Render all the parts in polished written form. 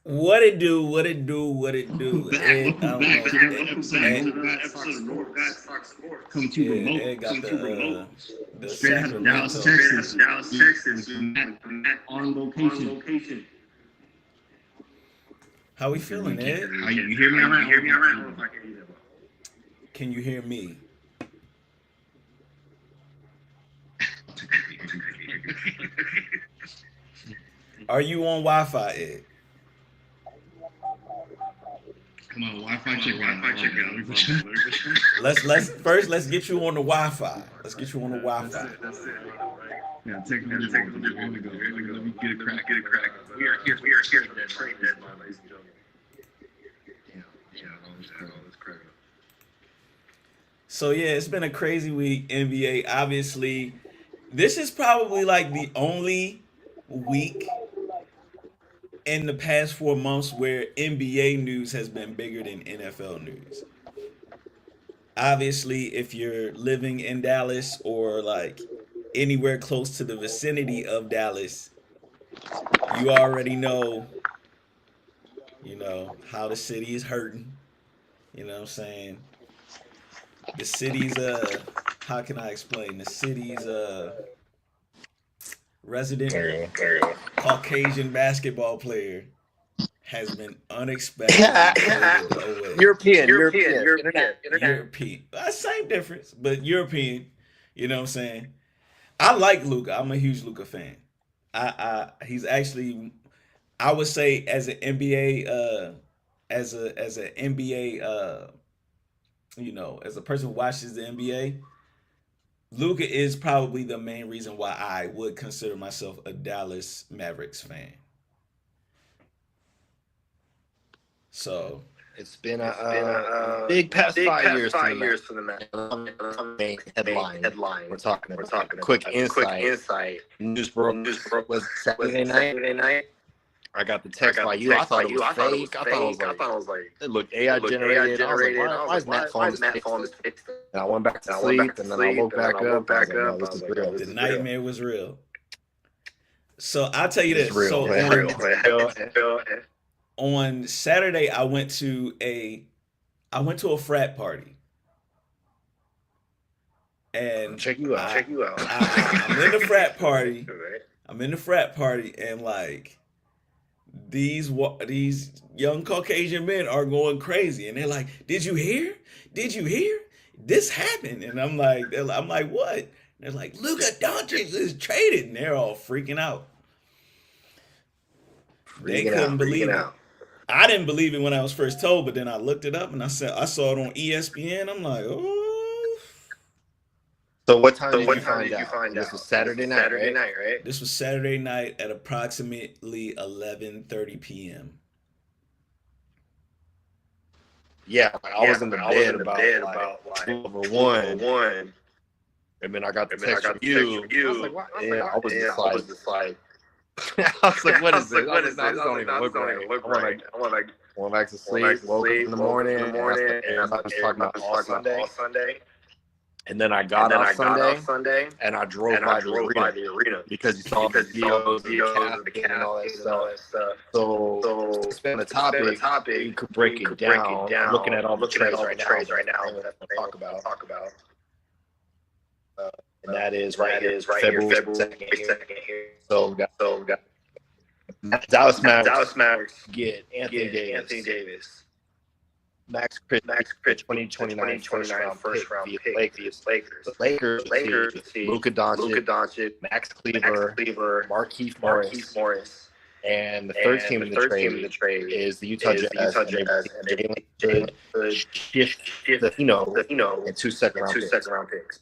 What it do? What it do? What it do? Welcome back. Ed, I Welcome don't back know. to another episode of Ed, North Guys Talk Sports. Come to yeah, remote. Ed got Come to remote. the Straight out of Dallas, Sacramento. Texas. With Matt on location. How we feeling, Ed? How you hear me all right? You hear me all right? Can you hear me? Are you on Wi-Fi, Ed? Come on, Wi-Fi check. Wi-Fi check. Let's get you on the Wi-Fi. Let's get you on the Wi-Fi. That's it. Yeah, technical difficulties. Here we go. Let me get a crack. We are here. We are here for the trade deadline, ladies and gentlemen. Yeah, all this crap. So yeah, it's been a crazy week, NBA. Obviously, this is probably like the only week in the past 4 months where NBA news has been bigger than NFL news. Obviously, if you're living in Dallas or like anywhere close to the vicinity of Dallas, you already know, how the city is hurting. You know what I'm saying? The city's how can I explain? The city's resident Caucasian basketball player has been unexpectedly traded away. Internet. European. Same difference, but European. You know what I'm saying? I like Luca. I'm a huge Luca fan. He's actually, I would say, as an NBA as an NBA as a person who watches the NBA, Luca is probably the main reason why I would consider myself a Dallas Mavericks fan. So It's been a big past 5 years for the Mets. Main headline. We're talking about a quick insight. News broke was Saturday night. I got the text by you. I thought it was fake. I thought it was like it looked AI generated. I was like, why is Matt phone this fixed? And I went back to sleep, and then I woke back up. I was like, no, this is real. the nightmare was real. So I'll tell you It's this. real. So on Saturday, I went to a frat party, and Check you out. I'm in the frat party. I'm in the frat party, and like these young Caucasian men are going crazy, and they're like, "Did you hear? Did you hear? This happened?" And I'm like, "What?" And they're like, "Luka Doncic is traded," and they're all freaking out. They couldn't believe it. I didn't believe it when I was first told, but then I looked it up and I saw it on ESPN. I'm like, oh. So what time did you find out? This was Saturday night, right? This was Saturday night at approximately 11:30 p.m. Yeah, I was in the bed about like 12 or 1. And then I got the text from you. I was like, what? Yeah, I was just like, I was like, what is this? This don't even look right. I went back to sleep, woke up in the morning, and I was talking about all Sunday. And then I got off Sunday, and I drove by the arena because you saw the videos and the cap and all that stuff. So to spend the topic, you could break it down, looking at all the trades right now. That's what I talk about. And that is right here, February 2nd here. So we got Dallas Mavericks get Anthony Davis. Max Chris 2029 first round pick Lakers. The Lakers receive Luka Doncic, Max Kleber, Markieff Morris. And the third team in the trade is the Utah Jazz. And Jalen shift and 2 second round picks.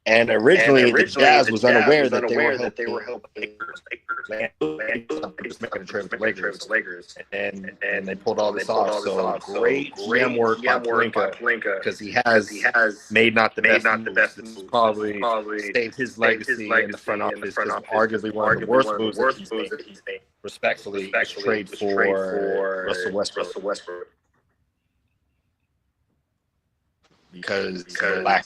And originally, the Jazz was unaware that they were helping Lakers. Just making a trade with the Lakers. And they pulled all this off. So great GM work by Pelinka because he has made not the best moves. This probably saved his legacy in the front office. Arguably one of the worst moves that he's made. Respectfully, trade for Russell Westbrook. because of the lack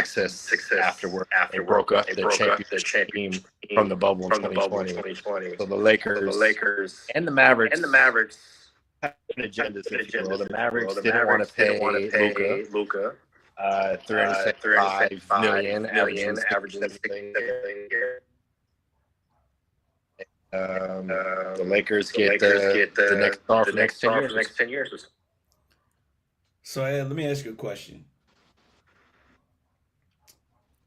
of success afterward. They broke up the championship team from the bubble in 2020. So the Lakers and the Mavericks have an agenda. The Mavericks didn't want to pay Luka $375 million, averaging $6 million a year. The Lakers get the next star for the next 10 years. So let me ask you a question.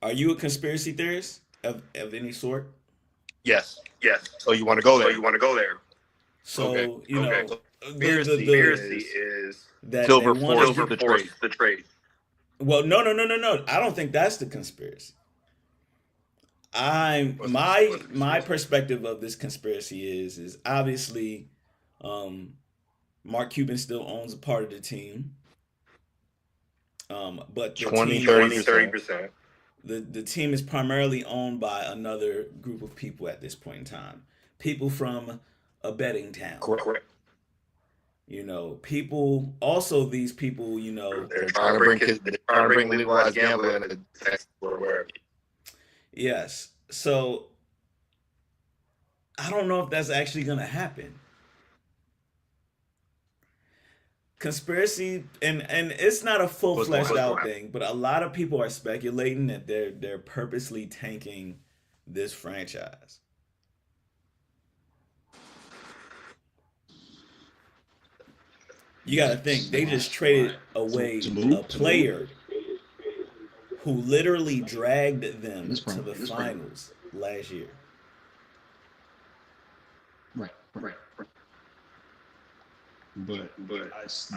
Are you a conspiracy theorist of any sort? Yes. So you want to go there? So okay. You know, So conspiracy is that Silver forced the trade. Well, no. I don't think that's the conspiracy. My perspective of this conspiracy is obviously, Mark Cuban still owns a part of the team. But the 30%. The team is primarily owned by another group of people at this point in time. People from a betting town. Correct. You know, people. Also, these people. You know, they're trying to bring legalized gambling into Texas or wherever. Yes. So I don't know if that's actually going to happen. Conspiracy, and it's not a full fleshed out thing, but a lot of people are speculating that they're purposely tanking this franchise. You got to think they just traded away a player who literally dragged them to the finals last year. Right. But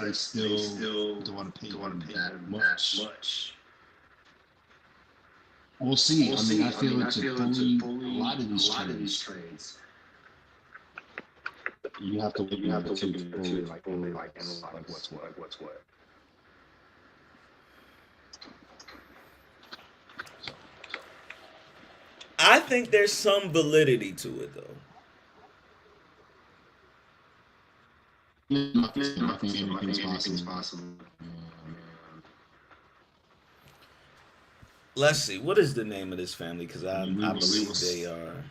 they still don't want to pay that much. We'll see. I mean, I feel it's a lot of these trades. You have to look at it too, like what's what. I think there's some validity to it, though. I think anything's possible. Let's see. What is the name of this family? Because I believe they are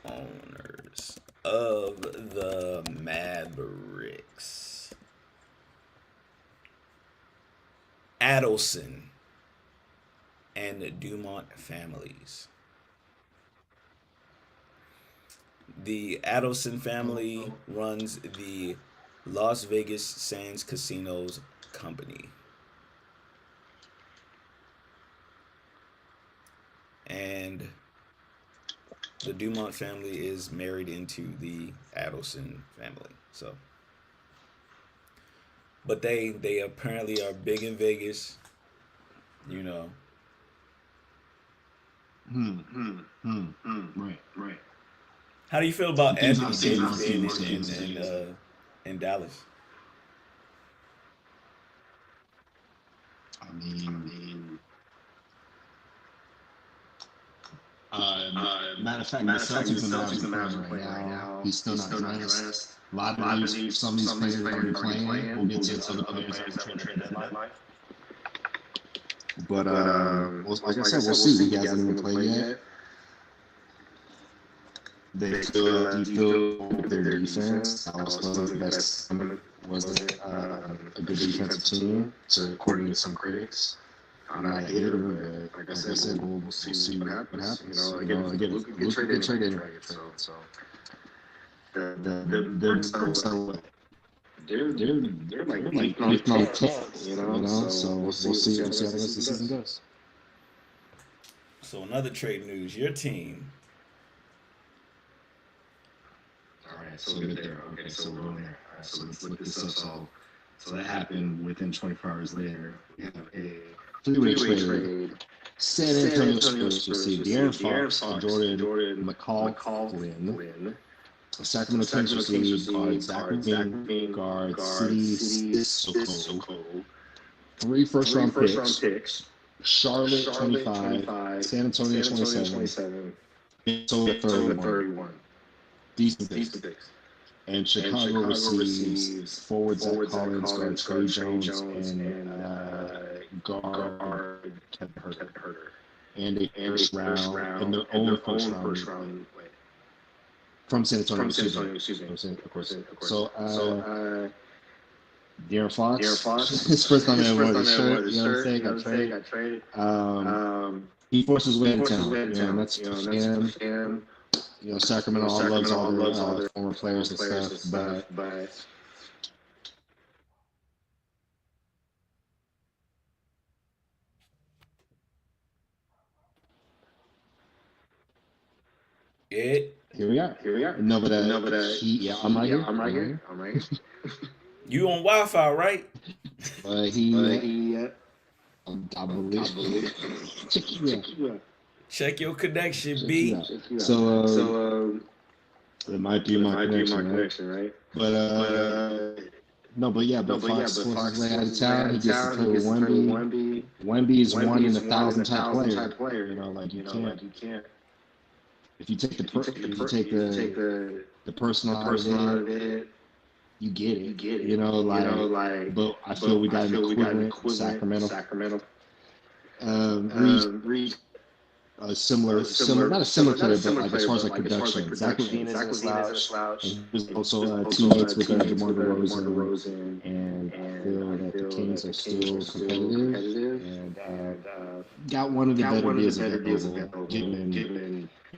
owners of the Mavericks. Adelson and the Dumont families. The Adelson family runs the Las Vegas Sands Casinos Company. And the Dumont family is married into the Adelson family. So, but they apparently are big in Vegas, you know. Right. How do you feel about Anthony Davis being in Dallas? I mean, matter of fact, the Celtics and Mavericks right now. He's still not dressed. A lot of these, some of these players are already playing. We'll get to other players at the trade deadline. But like I said, we'll see. You guys haven't even played yet. They still their defense. Dallas wasn't the best. Wasn't a good defensive team, according to some critics. I'm not a hater, but like I said, we'll see what happens. You know, again, Luka get traded anyway. So they're like 8th on 10th, you know. So we'll see how the rest of the season goes. So another trade news. Your team. All right, so we're there. Okay, so we're on there. All right, so let's look this up. So that happened within 24 hours later. We have a three-way trade. San Antonio Spurs received De'Aaron Fox, Jordan McCauley, Sacramento Kings received guard Zach LaVine, guard Sidy Cissoko, 3 first-round picks, Charlotte 25, San Antonio 27, so the third one. Decent picks. And Chicago receives forward Zach Collins, guard Trey Jones, and guard Kevin Huerter. And a first round, and their own first round from San Antonio. Excuse me. Of course. So, De'Aaron Fox, his first time ever wore the shirt. You know what I'm saying? Got traded. He forced his way into town. And that's him. You know, Sacramento loves all their former players and stuff, but Here we are. No, but I'm right here. You on Wi-Fi, right? I believe. Check your connection, B. So it might be my connection, right? But Fox forces his way out of town. He gets to play with Wemby. Wemby is 1 in 1,000 type player. You know, like you can't. If you take the personal out of it, you get it. You know, but I feel we got an equivalent Sacramento. Similar, not a similar player, but like as far as like production. Zach LaVine isn't a slouch. And he was also teammates with DeMar DeRozan, and I feel that the Kings are still competitive and got one of the better deals available.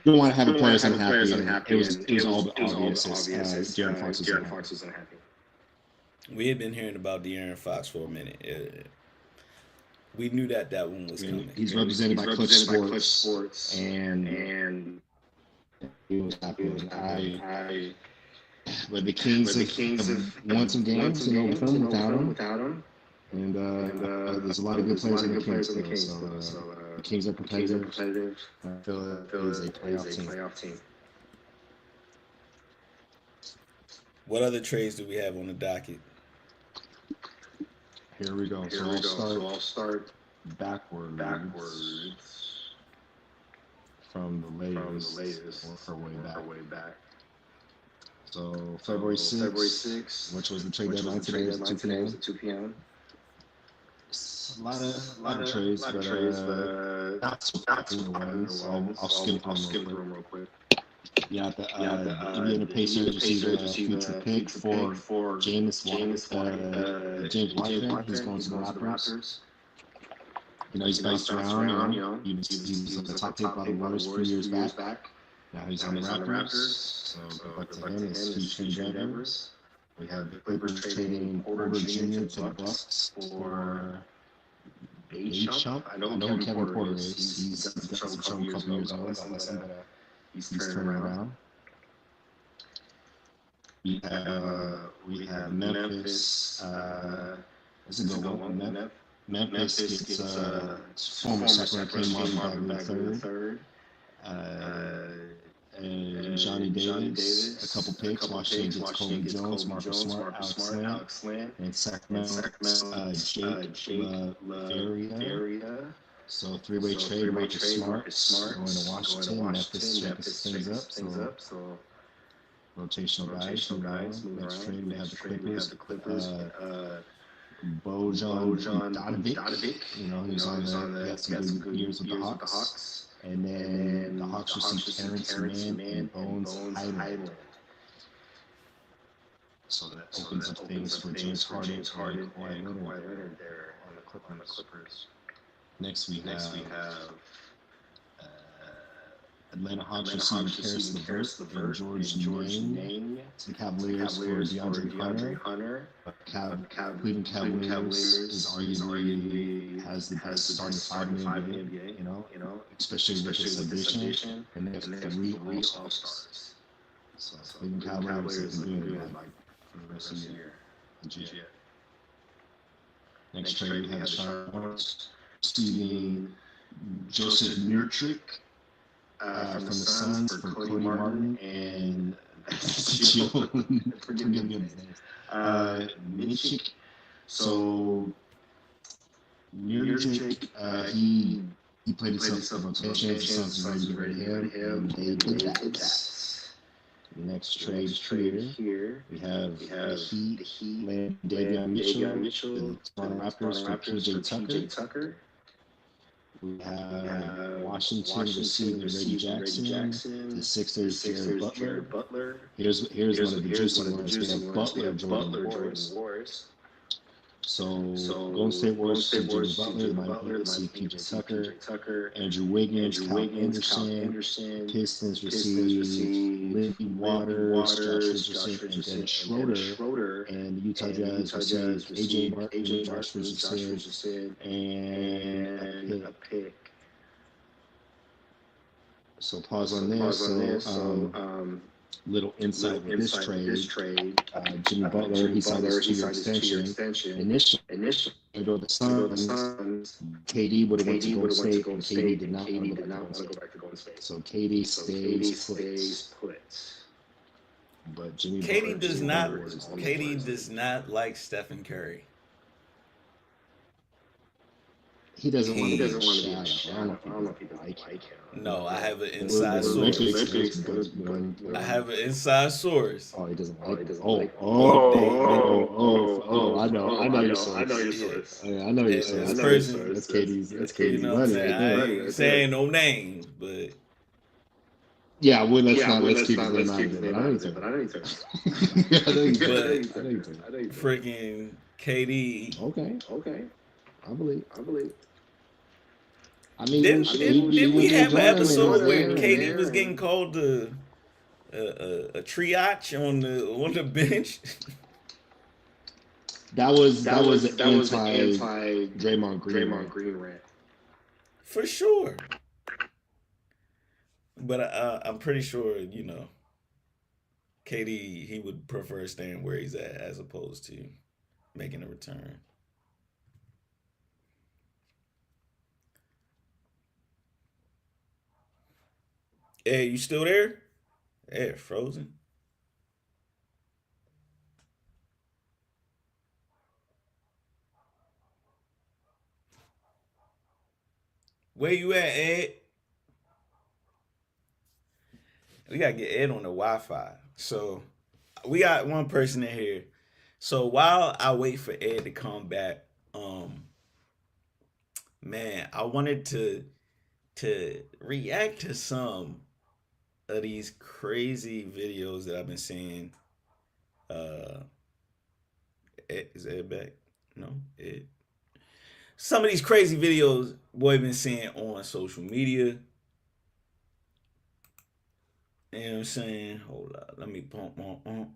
You don't want to have a player that's unhappy. It was all obvious as De'Aaron Fox is unhappy. We had been hearing about De'Aaron Fox for a minute. We knew that one was coming. He's represented by Clutch Sports, and he was happy. But the Kings have won some games, with him, without him. And there's a lot of good players in the Kings. So the Kings are competitive. I feel it is a playoff team. What other trades do we have on the docket? Here we go. So I'll start backwards from the latest. Work our way back. So February 6th, which was the trade deadline today, was at 2 p.m. A lot of trades, but not so popular ones. I'll skip through them real quick. The Indiana Pacers received a future pick for James Wiseman. He's going to the Raptors. You know, he's bounced around. He was at the top pick by the Warriors 3 years back. Now he's on the Raptors. So good luck to him. His future endeavors. We have the Clippers trading Porter Jr. to the Bucks for A-Chump. I know who Kevin Porter is. He's shown a couple years ago. He's turning around. We have Memphis. This is a good one. Memphis gets former Sacramento King Marvin Bagley III. And Johnny Davis, a couple picks. Washington gets Colby Jones, Marcus Smart, Alex Len, and Sacramento Jake LaVeria. So three-way trade, Marcus Smart going to Washington. Memphis things up. So rotational guys moving around. Next trade we have the Clippers. Bojan Bogdanovic. You know, he got some good years with the Hawks. And then the Hawks received Terrence Mann and Bones Highland. So that opens up things for James Harden and Kawhi Leonard there on the Clippers. Next we have Atlanta Hawks receiving Karis LeVert and George Niang to the Cavaliers for DeAndre Hunter. Cleveland Cavaliers is arguably has the best starting five in the NBA, you know, especially with this addition, and they have 3 All-Stars. So Cleveland Cavaliers have been doing good for the rest of the year. Legit. Next trade we have Charlotte Hornets receiving Joseph Nurkic from the Suns for Cody Martin and forgive me on his names. Nurkic. So Nurkic, he played himself in rotation. The Suns were ready to get rid of him, and they did that. Next trade here, we have the Heat landing Davion Mitchell, the Toronto Raptors for PJ Tucker. We have Washington receiving Reggie Jackson, the Sixers Jared Butler. Here's one of the juicy ones. We have Butler Jordan Wars. So Golden State Warriors see Jimmy Butler, Miami Heat see PJ Tucker, Andrew Wiggins, Kyle Anderson. Pistons receive Lindy Waters, Josh Richardson, and Dennis Schroeder. And the Utah Jazz receive AJ Martin, Josh Richardson, and a pick. So pause on this. Little insight with this trade. Jimmy Butler, he signed his 2-year extension. Initially, to go to the Suns. KD would have went to Golden State, and KD did not want to go back to Golden State. So KD stays put. But Jimmy KD does not like Stephen Curry. He doesn't want to be a shadow. I don't know if he doesn't like him. No, I have an inside source. I have an inside source. Oh, he doesn't like it. I know your source. I know your source. That's KD's money. I ain't saying no names, but yeah, well, let's keep his name out of it. I know you said. Freaking KD. Okay. I believe. I mean, did we have an episode where KD was getting called a triage on the bench? That was an anti Draymond Green rant. For sure. But I'm pretty sure, KD, he would prefer staying where he's at as opposed to making a return. Hey, you still there? Hey, frozen. Where you at, Ed? We gotta get Ed on the Wi-Fi. So we got one person in here. So while I wait for Ed to come back, man, I wanted to react to some of these crazy videos that I've been seeing. Is Ed back? No, Ed. Some of these crazy videos boy been seeing on social media. You know what I'm saying? Hold up. Let me pump on.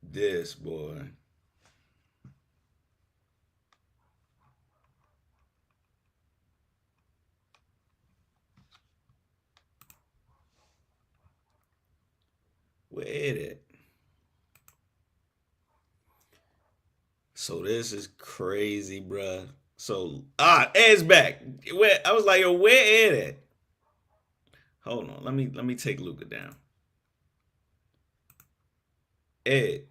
This boy. Where it? So this is crazy, bruh. So Ed's back. I was like, yo, where Ed at? Hold on, let me take Luca down. Ed,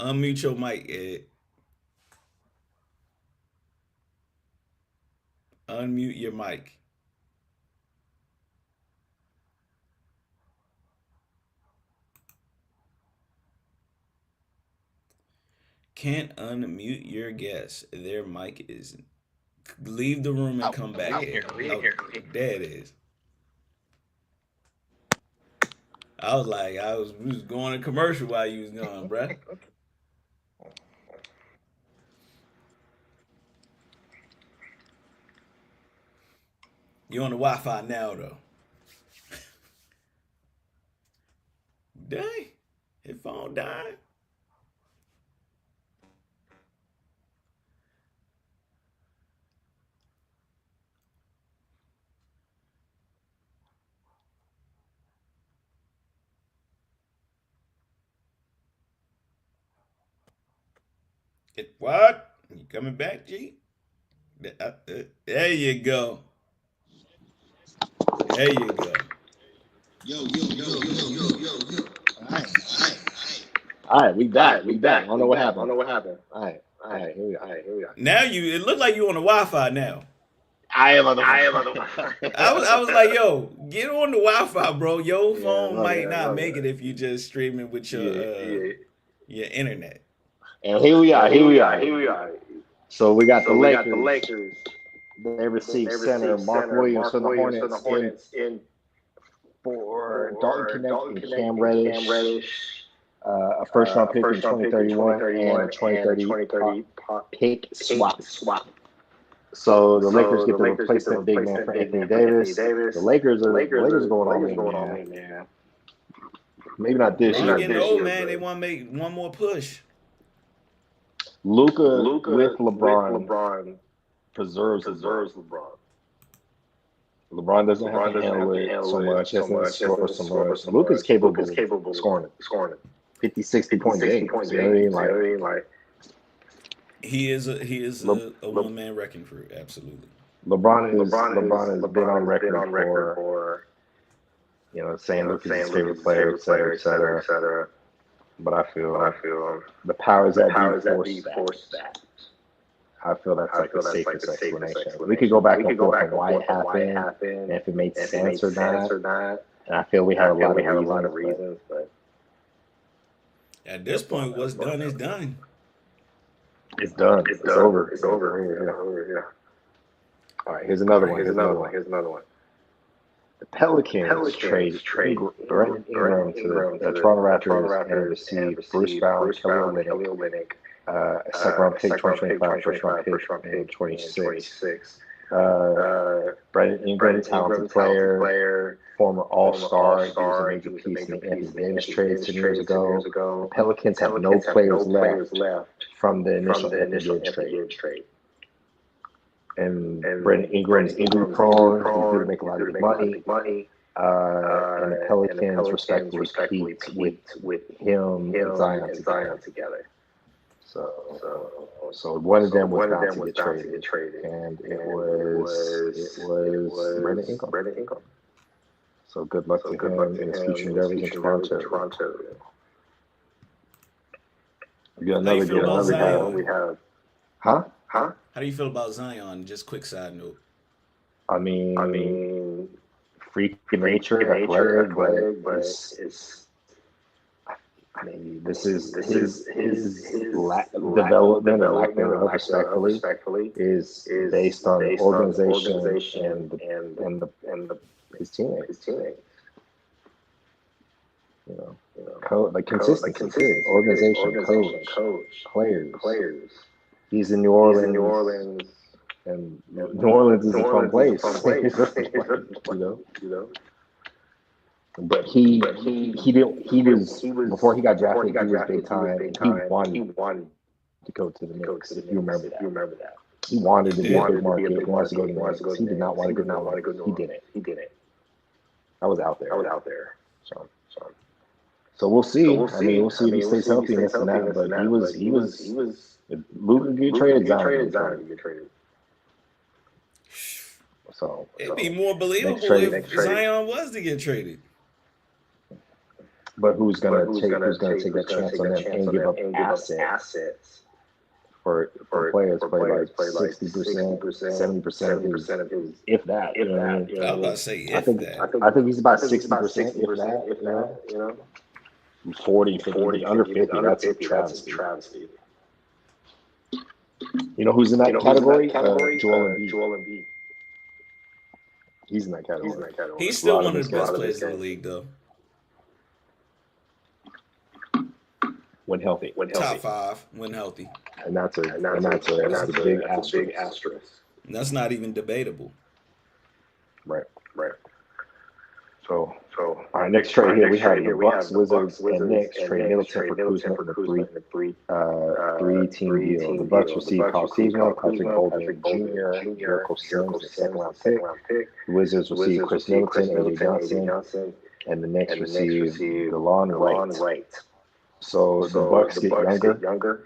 unmute your mic, Ed. Unmute your mic. Can't unmute your guest. Their mic is. Leave the room and come back. Here. There it is. I was like, we was going to commercial while you was gone, bruh. You on the Wi-Fi now, though. Dang. His phone died. What? You coming back, G? There you go. There you go. Yo. All right, we back. I don't know what happened. All right. All right, here we go. Now it looked like you on the Wi-Fi now. I am on the. I was like, yo, get on the Wi-Fi, bro. Your Yeah, phone love might that, not love make that. it if you just streaming with your internet. And here we are. So we got the Lakers. They received center Mark Williams from the Hornets in for Dalton Connect and Cam Reddish. A first round pick in 2031 and a 2030 pick swap. So the Lakers get the replacement big man for Anthony Davis. The Lakers are going all in, man. Maybe not this LeBron year. getting old, man. They want to make one more push. Luka with LeBron preserves LeBron. LeBron doesn't have to handle it so much. He doesn't score so much. Luka's capable of scoring 50, 60 points a game. You know what I mean? Like He is a one-man wrecking crew. Absolutely. LeBron has been on record for saying Luka's his favorite player, et cetera. But I feel the powers that be forced that. I feel that's like the safest explanation. We could go back and forth on why it happened, and if it made sense or not. And I feel we have a lot of reasons, but at this point, what's done is done. It's done. It's over. It's over. Yeah. All right. Here's another one. The Pelicans trade Brandon Ingram to the Toronto Raptors and receive Bruce Brown, Kelly Olynyk, a second-round pick, 2025, first-round pick in 26. Brandon Ingram, talented player, former All-Star. He was a major piece in the Anthony Davis trade 10 years ago. The Pelicans have no players left from the initial Anthony Davis trade. And Brandon Ingram's injury-prone. He's going to make a lot of money. And the Pelicans respectively compete with him and Zion together. So one of them was about to get traded, and it was Brandon Ingram. So good luck to him in his future endeavors in Toronto. We got another guy we have. Huh? How do you feel about Zion? Just quick side note. I mean, freak in nature, athletic, but it's. I mean, this is his development or lack thereof, respectfully, is based on the organization and his teammates. Consistency, organization, coach, players. He's in New Orleans, and New Orleans is a fun place. you know. But he was before he got drafted. He was big time, and he wanted to go to the Knicks. If you remember that, he wanted to be a big market. He wanted to go to the Knicks. He did not want to go. He didn't. I was out there. So we'll see. I mean, we'll see if he stays healthy and this and that. But he was. Luka get traded. Zion get traded. So it'd be more believable if Zion was to get traded. But who's gonna take that chance on them and give up assets for players play like 60%, 70% of his, if that. You know what I mean? I was about to say I think he's about 60%, if that. You know, 40, 50, under 50. That's a travesty. You know who's in that category? Joel Embiid. He's in that category. He's still one of the best players in the league, though. When healthy. Top 5 when healthy. And that's a big asterisk. And that's not even debatable. Right. So all right, next trade here we have the Bucks, Wizards, and Knicks trade Middleton for Kuzma in a three-team deal. The Bucks receive Kyle Kuzma, Patrick Golden Jr., Jericho Sims, a second-round pick. The Wizards receive Chris Middleton, AJ Johnson, and the Knicks receive DeLon Wright. So the Bucks get younger,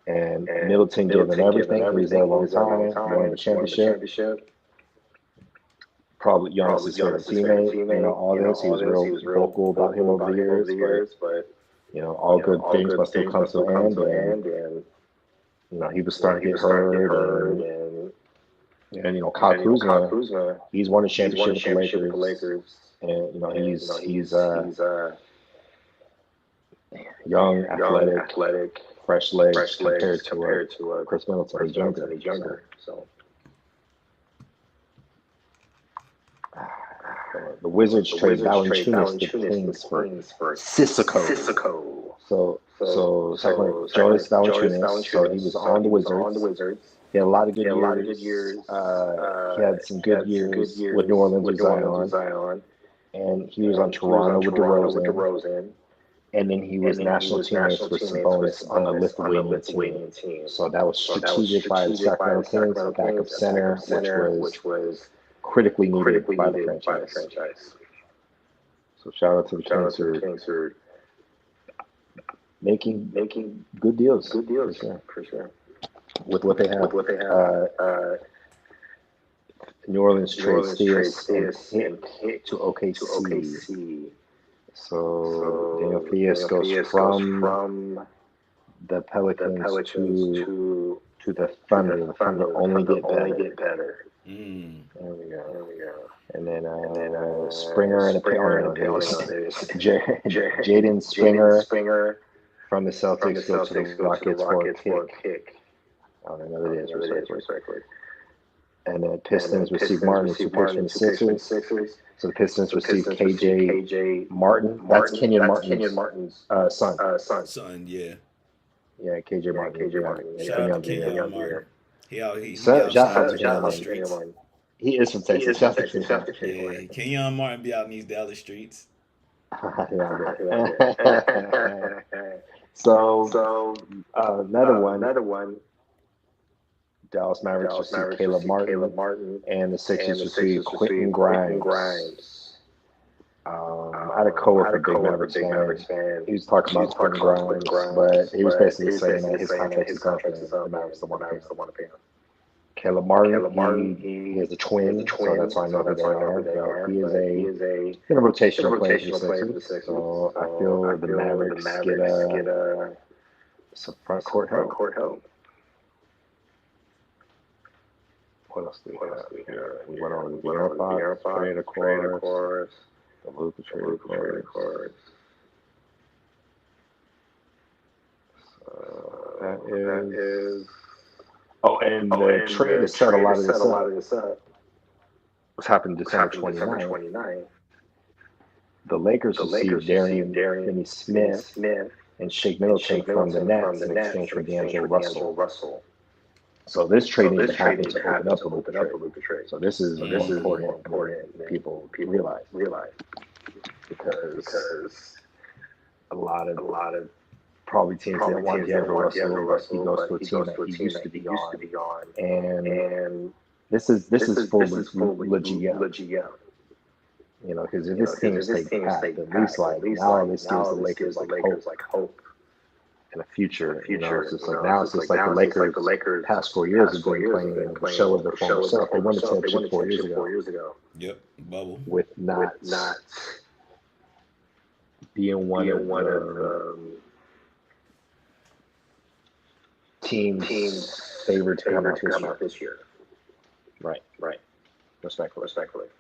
and Middleton given everything. He was there a long time, won the championship. Probably Giannis' favorite teammate. All this. He was real vocal about him over the years, but all good things must still come to an end. And he was starting to get hurt, and Kyle Kuzma, he's won a championship with the Lakers, and he's young, athletic, fresh legs compared to Chris Middleton. He's younger. So the Wizards trade Valanciunas to the Kings for Sissoko. So Sacramento, Jonas Valanciunas. So he was on the Wizards. He had a lot of good years. He had some good years with New Orleans with Zion. And he was on Toronto with DeRozan. And then he was national teammates with Sabonis on the Lithuanian team. So that was strategic by the Sacramento Kings, a backup center, which was critically needed by the franchise. So shout out to the Kings for making good deals. For sure. With what they have. New Orleans trades Theus and Pitt to OKC. So Daniel Theus goes from the Pelicans to the Thunder. The Thunder only get better. There we go. And then Springer and a Jaden Springer from the Celtics goes to the Rockets for a kick. I don't know what it is. And then Pistons receive Martin, who picks from the Sixers. So the Pistons receive KJ Martin. That's Kenyon Martin's son. Son, yeah. Yeah, KJ Martin. Shout out to Kenyon Martin. Shout out to Kenyon Martin. He is from Texas. Shout out to Kenyon Martin. Kenyon Martin be out in these Dallas streets. So another one. Dallas Mavericks received Caleb Martin, and the Sixers received Quentin Grimes. I had a coworker, big Mavericks fan. He was talking about Quentin Grimes, but he was basically saying that his contract is up, and the Mavericks don't want to pay him. Caleb Martin, he is a twin, so that's why I know who they are. He is a rotational player for the Sixers. So I feel the Mavericks get some front court help. What else do we have here? We went on the De'Aaron Fox trade, of course. The Luka trade, of course. So that is. Oh, and the trade to set a lot of this up. What's happened December 29th? The Lakers received Darian Finney-Smith and Shake Middleton from the Nets in exchange for D'Angelo Russell. So this trade needs to happen to open up a Luka trade. So this is important people realize because a lot of probably teams that want D'Angelo Russell, but he goes to a team that he used to be on, and this is full legit. Because if this team stays packed, at least now this gives the Lakers hope. In the future, it's just like the Lakers past 4 years have been playing the show of their former self. They won the championship 4 years ago. Yep, bubble. With not being one of teams favored to come out this year. Right. Respectfully.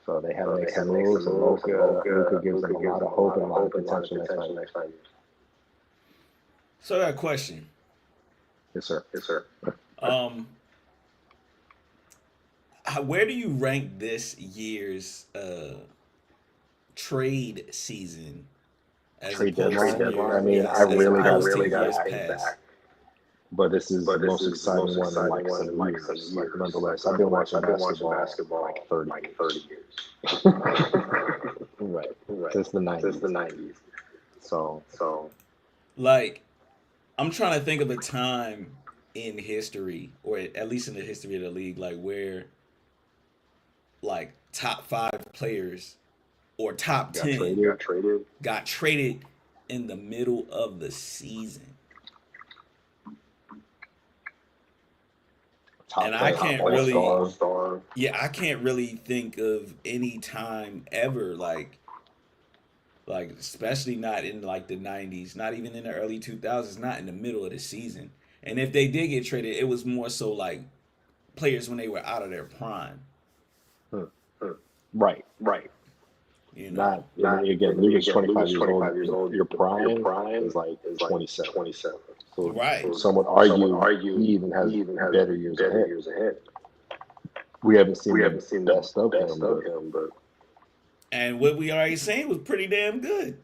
So they have to make some moves, and Luka gives them a lot of hope and a lot of potential next 5 years. So I got a question. Yes, sir. Where do you rank this year's trade season? Trade deadline. I mean, I really got to hang back. But this is the most exciting one in like some years. Like, nonetheless, I've been watching basketball like 30 years. Right. Since the 90s. So. Like, I'm trying to think of a time in history, or at least in the history of the league, like where like top 5 players or top 10 got traded in the middle of the season. And I can't really think of any time ever like especially not in like the 90s, not even in the early 2000s, not in the middle of the season. And if they did get traded, it was more so like players when they were out of their prime. Right. You know, Not again. Luka's 25 years old. Your prime is like 27. So right. some would argue he even has better years ahead. We haven't seen the best of him, but And what we already seen was pretty damn good.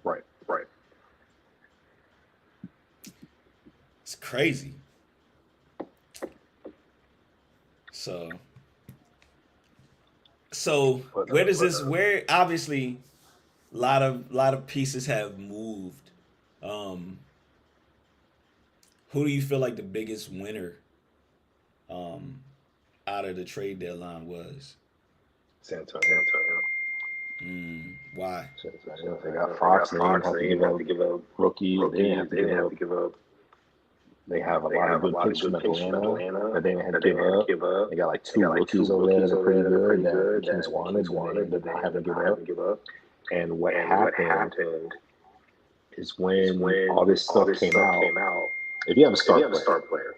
right. It's crazy. So where does this? Where obviously, lot of pieces have moved. Who do you feel like the biggest winner, out of the trade deadline was? San Antonio. Why? They got Fox. They didn't have to give up rookie. They didn't have to give up. They have a lot of good picks from Atlanta that they didn't have to give up. They got like two rookies over there that are pretty good that the Kings wanted, and they ended up having to give up. And what happened is when all this stuff came out, if you have a star player,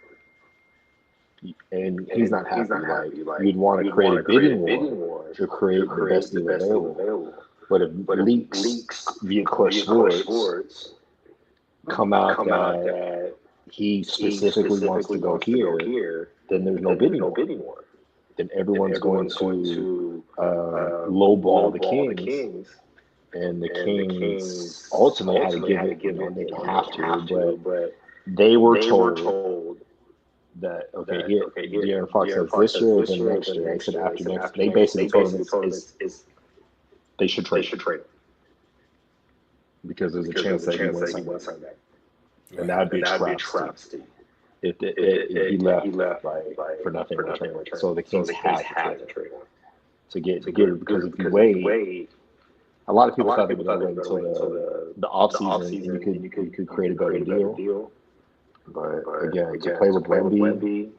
and he's not happy, like you'd want to create a bidding war to create the best deal available. But if leaks via Clutch Sports come out that he specifically wants to go here, then there's no bidding war. Then everyone's going to lowball the Kings, and the Kings ultimately had to give it. They didn't have to, but they were told that De'Aaron Fox says this year or then next year. They said after next. They basically told him they should trade him because there's a chance that he won't sign back. And that'd be a travesty if he left for nothing. So the Kings had to trade him to get because if you wait, a lot of people thought they would wait until the off season and you could create a better deal. But again, to play with Wemby,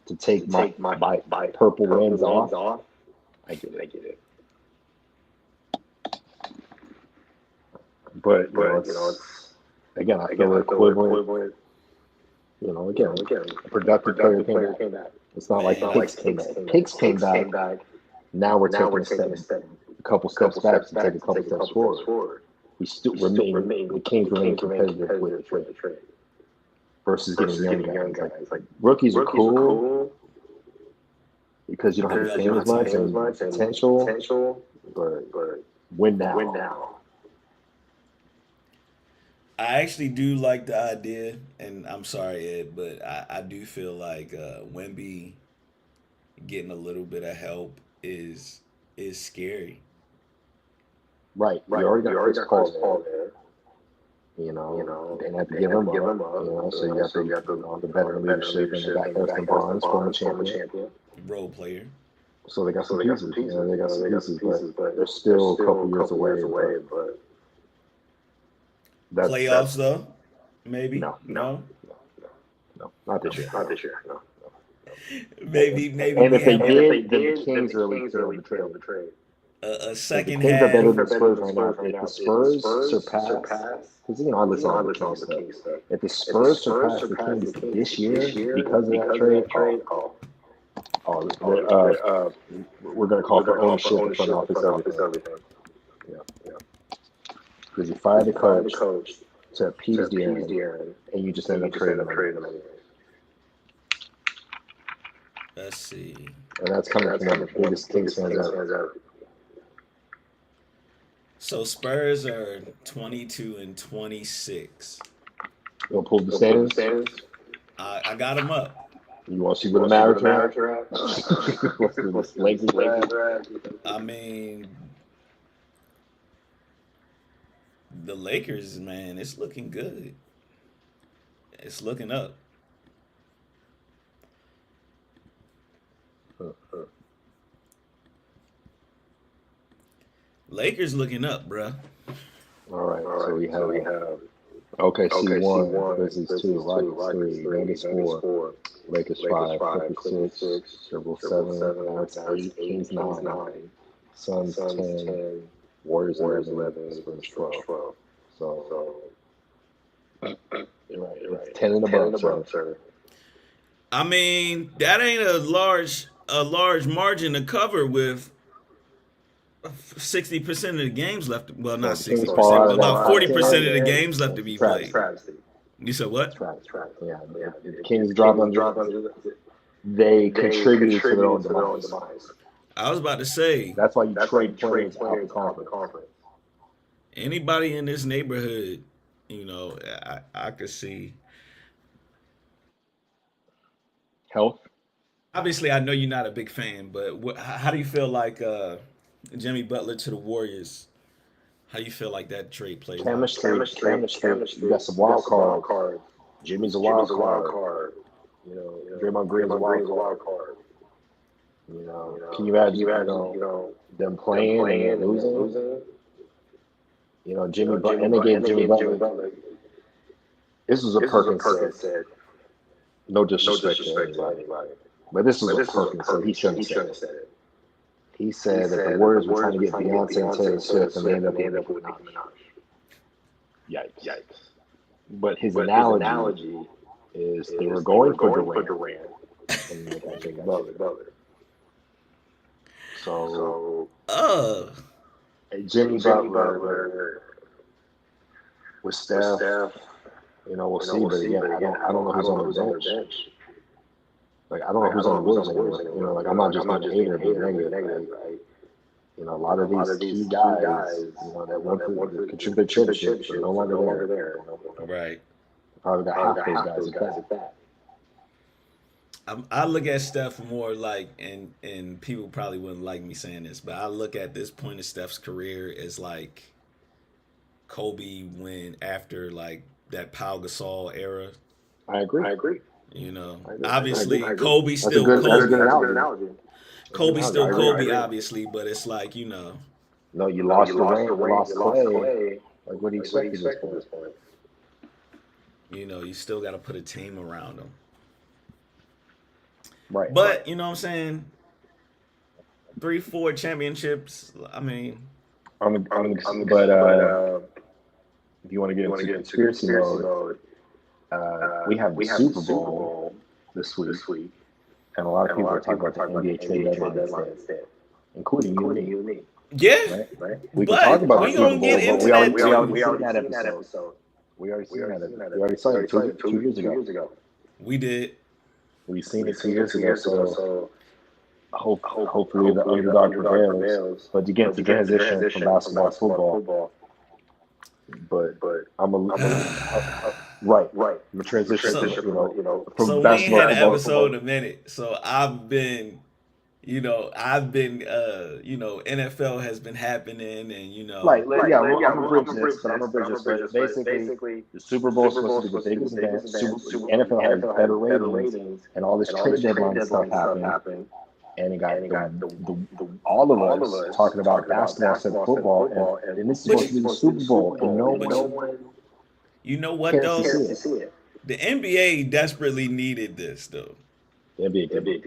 to take my purple lens off, I get it. But it's again, I feel equivalent. Again, a productive player came back. It's not like Picks came back. Picks came back. Now we're taking a couple steps back to take a couple steps forward. We still remain. The Kings remain competitive with the trade versus getting young guys. Like rookies are cool because you don't have to pay as much and potential. But win now. I actually do like the idea, and I'm sorry, Ed, but I do feel like Wemby getting a little bit of help is scary. Right. You already got Chris Paul there. They didn't have to give him up. So you got the veteran leadership, and they got Harrison Barnes, former champion, role player. So they got some pieces. They got some pieces, but they're still a couple years away. But playoffs though, maybe no, not this year. No. Maybe. And if they did, then the Kings really failed the trade. A second the Kings half. are better than the Spurs right now. If the Spurs surpass, because I listen to the Kings stuff. If the Spurs surpass the Kings this year because of that trade, we're going to call for ownership in front office everything. Yeah. Because you fired the coach to appease De'Aaron, and you just end up trading him anyway. Let's see. And that's coming from one of the biggest Kings fans ever. So Spurs are 22-26. You'll pull the standings? I got them up. You want to see what the Mavericks are at? Lakers are at? I mean, the Lakers, man, it's looking good. It's looking up. Lakers looking up, bruh. All right. So we have OKC 1 versus 2, Rockets 3, Nuggets 4, Lakers 5, Clippers 6, Timberwolves 7, Nets 8, Kings 9, Suns 10, Warriors 11, Spurs 12. So You're right. It's 10 and above, sir. I mean, that ain't a large margin to cover with 60% of the games left. Well, not So teams 60%, fall out but of that about top 40% of the 10. games left to be played. Travesty. You said what? Yeah. If the Kings drop under, they contributed to their own demise. I was about to say, That's why you trade players out the conference. anybody in this neighborhood, I could see. Health. Obviously, I know you're not a big fan, but how do you feel like Jimmy Butler to the Warriors? How you feel like that trade plays out? Chemistry. You got some wild cards. Jimmy's a wild card. Draymond Green's a wild card. Can you imagine, them playing and losing? Jimmy Butler, and they gave Jimmy Butler. This was a Perkins said. No disrespect to anybody, but this was a Perkins said. He shouldn't have said it. He said that the Warriors were trying to get Beyonce and Taylor Swift, and they ended up with Nicki Minaj. Yikes. But his analogy is they were going for Durant, and they got Jimmy Butler. So, Jimmy Butler with Steph, we'll see. But again, I don't know who's on the bench. Like, I don't know who's on the Warriors anymore. Like, I'm not just a hater being negative. A lot of these key guys, that went to contribute to championships are no longer there. Right. Probably got half those guys at that. I look at Steph more like, and people probably wouldn't like me saying this, but I look at this point of Steph's career as like Kobe when after like that Pau Gasol era. I agree. Obviously Kobe still Kobe. That's a good analogy. Kobe's still Kobe, obviously, but it's like, No, you lost Durant, you lost Clay. Like, what do you expect at this point? You still got to put a team around them. Right. But, you know what I'm saying? 3-4 championships. I mean, but if you want to get into conspiracy mode, we have the Super Bowl this week. And a lot of people are talking about the NBA trade deadline instead, including you and me. Yeah. Right? We can talk about the Super Bowl, but we already seen that episode. We already saw it 2 years ago. We did. We seen it 2 years ago, so hopefully the underdog prevails. But you get the transition from basketball to football. But I'm the transition, from so basketball. We ain't had an episode in a minute. So I've been, NFL has been happening, and I'm gonna bridge this. But basically, the Super Bowl is supposed to be the biggest event. NFL has better ratings, and all this trade deadline stuff happened. And it got all of us talking about basketball instead of football, and this is supposed to be the Super Bowl, and no one. You know what though? The NBA desperately needed this though. The NBA did.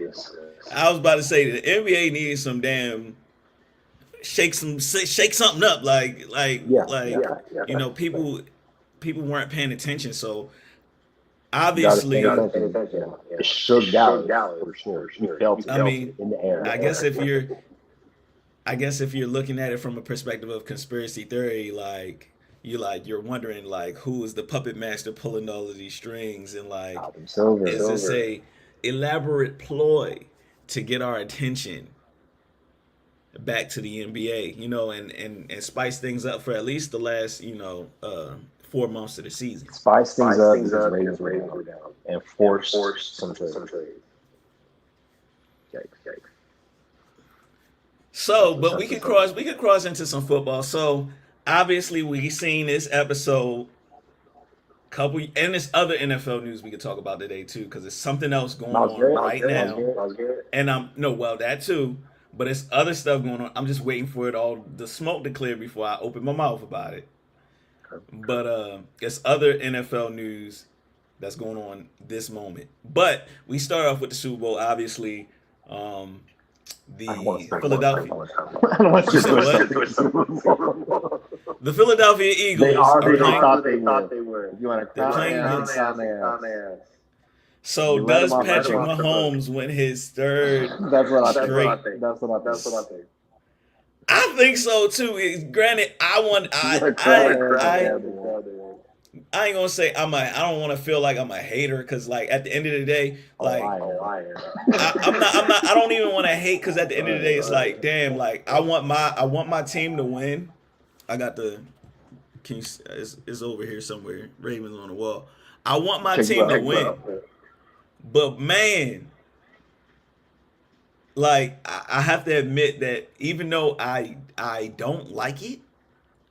I was about to say the NBA needed some damn shake something up, people weren't paying attention, so obviously it shook Dallas for sure. You felt it in the air. I guess if you're looking at it from a perspective of conspiracy theory, you're wondering who is the puppet master pulling all of these strings, and is this a elaborate ploy to get our attention back to the NBA, and spice things up for at least the last 4 months of the season. Spice things up because ratings were down, and force some trades. Yikes. So, but we could cross into some football. So obviously we seen this episode and there's other NFL news we could talk about today too, because there's something else going on right now. And that too, but it's other stuff going on. I'm just waiting for the smoke to clear before I open my mouth about it. But it's other NFL news that's going on this moment. But we start off with the Super Bowl. Obviously, I don't want to The spend Philadelphia. more time. I don't want to You said what? The Philadelphia They Eagles are are who they playing. thought they were. If you want to They're count playing their against. ass, count their ass. So You let does them off the Patrick hook. Mahomes win his third That's what I straight? think. That's what I think. I think so too. Granted, I ain't gonna say I don't want to feel like I'm a hater because like at the end of the day, like I don't even want to hate because at the end of the day, it's like damn, like I want my team to win. I got the it's over here somewhere. Ravens on the wall. I want my team to win, but man, like I have to admit that even though I don't like it,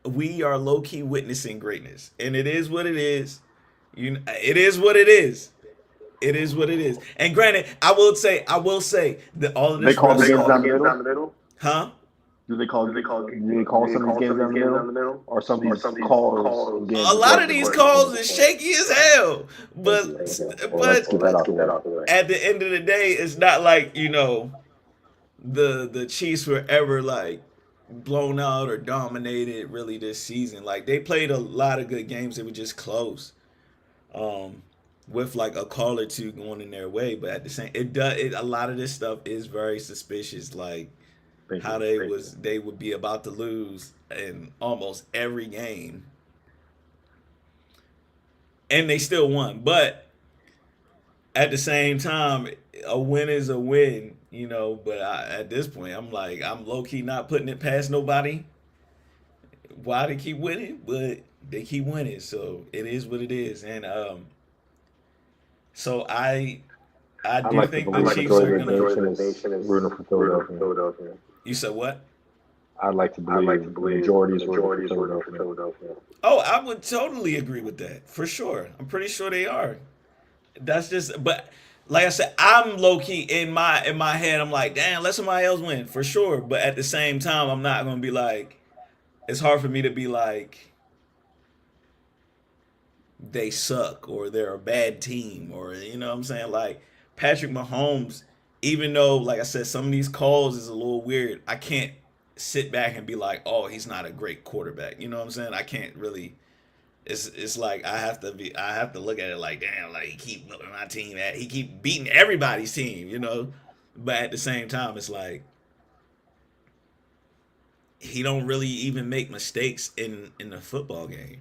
we are low key witnessing greatness, and it is what it is. It is what it is. It is what it is. And granted, I will say that all of this They call the rest games talk, down the middle. huh? Do they call some of these games down the middle? Or some of these calls and games? A lot of these calls is shaky as hell, but Well, let's get that out the way. at the end of the day, it's not like the Chiefs were ever like blown out or dominated really this season. Like they played a lot of good games that were just close, with like a call or two going in their way. But at the same, a lot of this stuff is very suspicious. Like how they would be about to lose in almost every game, and they still won. But at the same time, a win is a win, But at this point, I'm low key not putting it past nobody. Why they keep winning, but they keep winning, so it is what it is. And so I do think the Chiefs are gonna. Rooting for Philadelphia. You said what? I'd like to believe the majority is rooting for Philadelphia. Oh, I would totally agree with that for sure. I'm pretty sure they are. That's just, but like I said, I'm low key in my head. I'm like, damn, let somebody else win for sure. But at the same time, I'm not gonna be like. It's hard for me to be like they suck or they're a bad team or what I'm saying. Like Patrick Mahomes, even though like I said, some of these calls is a little weird. I can't sit back and be like, oh, he's not a great quarterback. You know what I'm saying? I can't really. It's like I have to look at it like damn, like he keep whooping my team he keep beating everybody's team, But at the same time, it's like he don't really even make mistakes in the football game,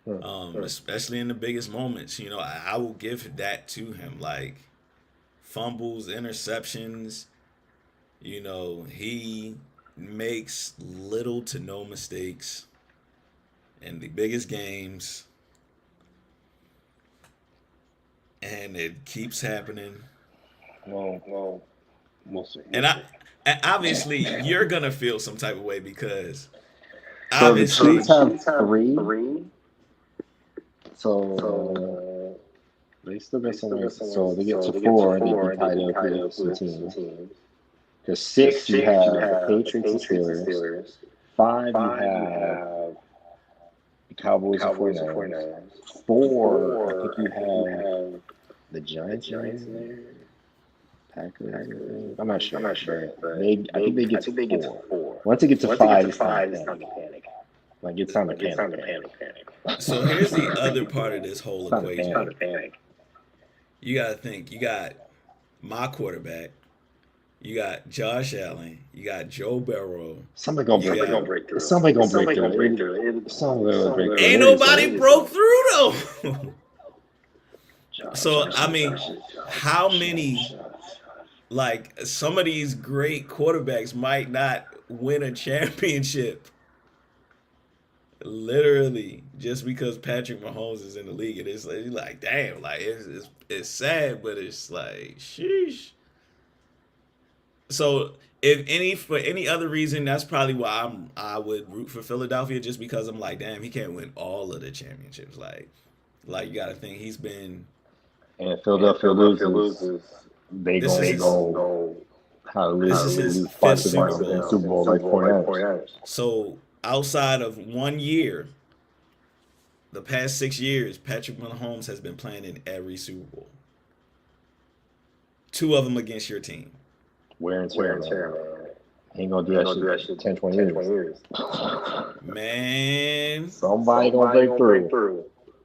especially in the biggest moments. I will give that to him, like fumbles, interceptions. He makes little to no mistakes in the biggest games, and it keeps happening. Well, we'll see. And obviously, you're gonna feel some type of way because So the obviously, Chiefs have 3. So they still got some ways. So they get to 4 and they'd be tied up with some teams. Because 6 you have the Patriots and Steelers. 5 you have the Cowboys and 49ers. 4 I think you have the Giants in there. Packers. I'm not sure. But I think they get to 4. Once it gets to 5, it's time to panic. Like it's time to panic. So here's the other part of this whole equation. Panic. You gotta think. You got my quarterback. You got Josh Allen. You got Joe Burrow. Somebody gonna break through. Somebody gonna break through. Ain't nobody broke through though. So I mean, how many? Like some of these great quarterbacks might not win a championship. Literally, just because Patrick Mahomes is in the league, it is like damn, like it's sad, but it's like sheesh. So for any other reason, that's probably why I would root for Philadelphia, just because I'm like, damn, he can't win all of the championships. Like you got to think he's been. And Philadelphia loses. They go. This is his fifth Super Bowl like 49ers. So outside of 1 year, the past 6 years, Patrick Mahomes has been playing in every Super Bowl. 2 of them against your team. Wear and tear, man. He ain't gonna do that shit 10, 20 years. Man, Somebody gonna break through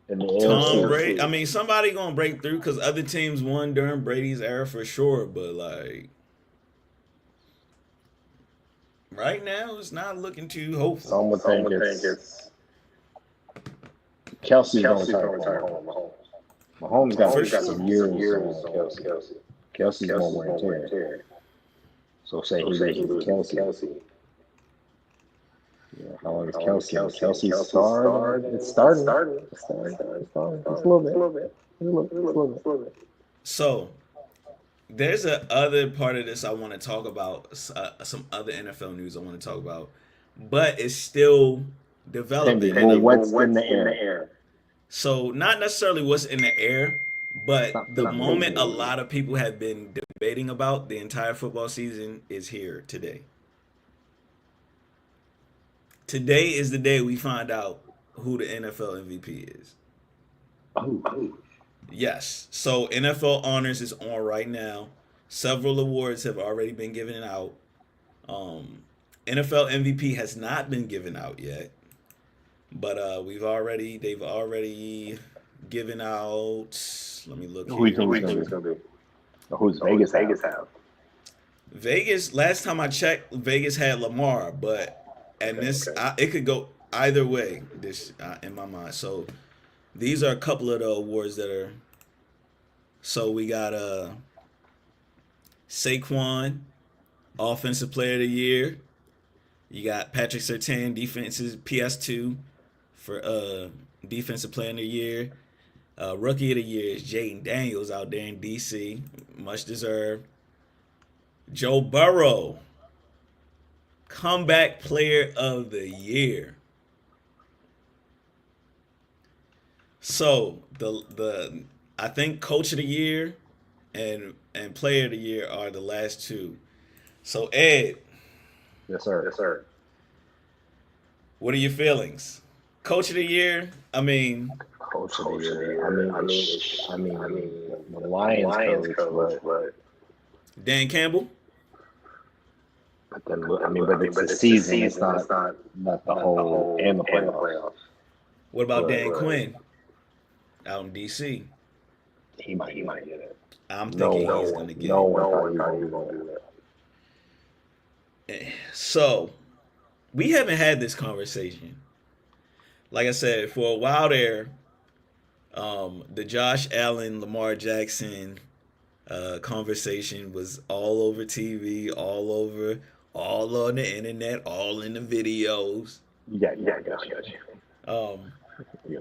in the Tom AFC. Brady. I mean, somebody gonna break through because other teams won during Brady's era for sure. But like right now, it's not looking too hopeful. Some would think it's Kelsey's gonna retire from Mahomes. Mahomes got some years on Kelsey. Kelsey's gonna wear and tear. So say he loses Kelsey. Yeah, how long is Kelsey? Kelsey's started. It's starting. It's a little bit. So there's a other part of this I want to talk about. Some other NFL news I want to talk about, but it's still developing. Well, what's in the air? So not necessarily what's in the air, but the moment a lot of people have been debating about the entire football season is here today. Today is the day we find out who the NFL MVP is. Oh. Yes. So NFL Honors is on right now. Several awards have already been given out. NFL MVP has not been given out yet. But they've already given out. Let me look. Who you think it's gonna be? Who's Vegas have? Vegas. Last time I checked, Vegas had Lamar, but it could go either way. This in my mind. So these are a couple of the awards that are. So we got Saquon, Offensive Player of the Year. You got Patrick Surtain, Defensive PS2 for Defensive Player of the Year. Rookie of the Year is Jaden Daniels out there in DC, much deserved. Joe Burrow, Comeback Player of the Year. So the I think Coach of the Year and Player of the Year are the last two. So Ed. Yes, sir. What are your feelings? Coach of the Year? I mean, Coach of the Year. I mean, the Lions coach, but Dan Campbell? But then, but it's the season. It's not the whole and the playoffs. What about Dan Quinn out in DC? He might get it. I'm thinking he's going to get it. No one thought he was going to do that. So, we haven't had this conversation. Like I said, for a while there, the Josh Allen, Lamar Jackson conversation was all over TV, all on the internet, all in the videos. Yeah, I got you.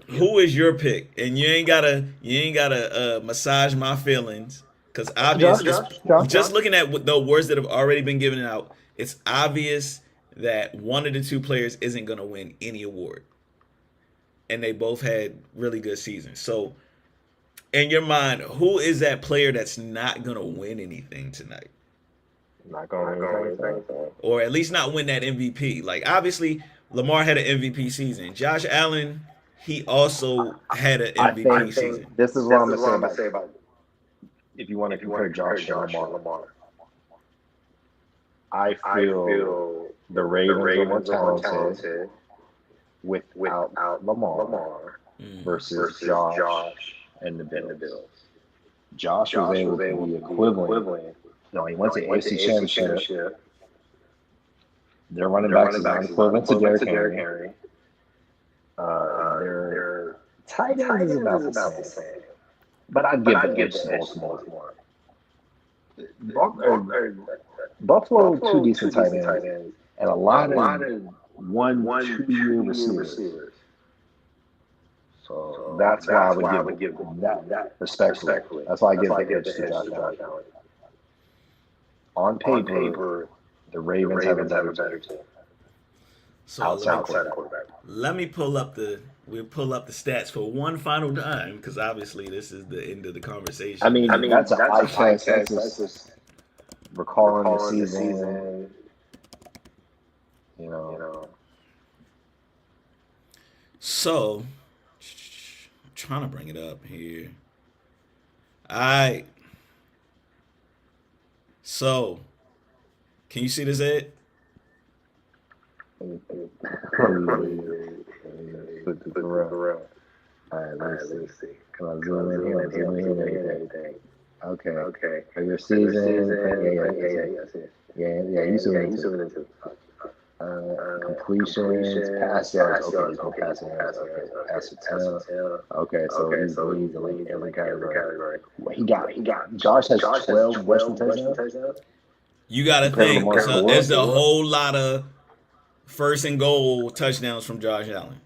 Who is your pick? And you ain't gotta massage my feelings, because obviously, just looking at the awards that have already been given out, it's obvious that one of the two players isn't gonna win any award, and they both had really good seasons. So, in your mind, who is that player that's not gonna win anything tonight? Not gonna win anything, or at least not win that MVP. Like, obviously, Lamar had an MVP season. Josh Allen, he also had an MVP season. This is what I'm gonna say about if you want to compare Josh and Lamar. I feel the Ravens are more talented without Lamar versus Josh and the Bills. Josh was able to be equivalent. No, he went to AFC Championship. Their running backs is equivalent to Derrick Henry. Their tight end is about the same. But I'd give the edge to Baltimore. Buffalo, two decent tight ends, and a lot of 1-2 year receivers. So that's why I would give them that respectfully. That's why I give the edge to Josh Allen. On paper, the Ravens have a better team. So outside quarterback. Let me pull up the stats for one final time, because obviously this is the end of the conversation. I mean that's a high test. That's just recalling the season. You know. So, I'm trying to bring it up here. All right. So, Can you see this, Ed? Alright, let me see. Come on, zoom in here, and everything. Okay. Regular season. Yeah, you zoom into completions, pass yards. Okay, no passing yards. Okay, pass attempt. Okay, so he's leads in like every category. Well, he got. Josh has 12 rushing touchdowns. You got to Compared to think. Lamar So Miller. there's a whole lot of first and goal touchdowns from Josh Allen.